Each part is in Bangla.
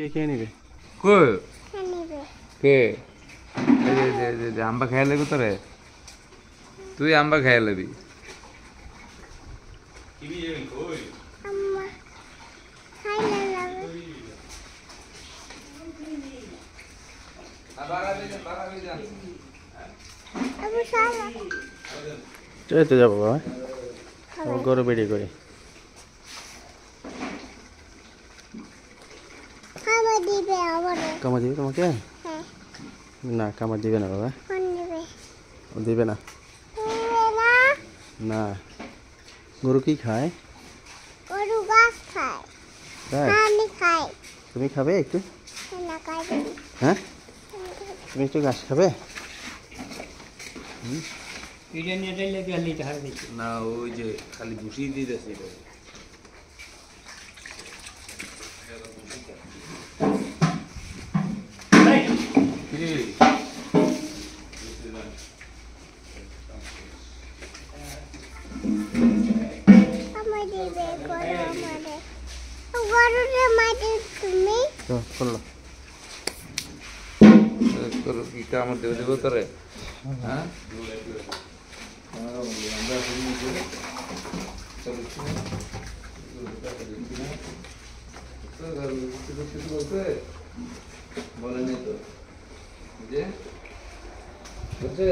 কে খেয়ে নিবে? কই নিবে কে আম্বা খাই লাগবে তোরে? তুই আম্বা খাই লাগবি? আম্মা খাইলে যাবে আবু সারা চলতে যাবো বাবা, গরু বেরিয়ে করে। খাবার দিবে আবার কামা দিবে তোমাকে? হ্যাঁ না, কামা দিবে না বাবা, কোন দিবে ও দিবে না। না না, গরু কি খায়? গরু গাছ খায় তাই? আমি খাই তুমি খাবে একটু? না খাই হ্যাঁ, তুমি একটু ঘাস খাবে? না, ওই যে খালি ভুসি দিতেছে। আমার দিবে গরু আমারে গরুরে মাটি তুমি তো করলো তোর কি কামড় দেবে দেবো তোরে? হ্যাঁ, বলেনি তো যে বলছে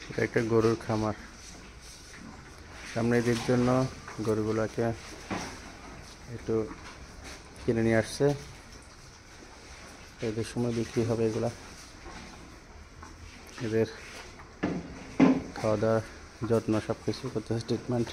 এটা একটা গরুর খামার। সামনে ঈদের জন্য গরুগুলোকে একটু কিনে নিয়ে আসছে, এদের সময় বিক্রি হবে এগুলা। এদের খাওয়া দাওয়া যত্ন সব কিছু করতে হয়, ট্রিটমেন্ট।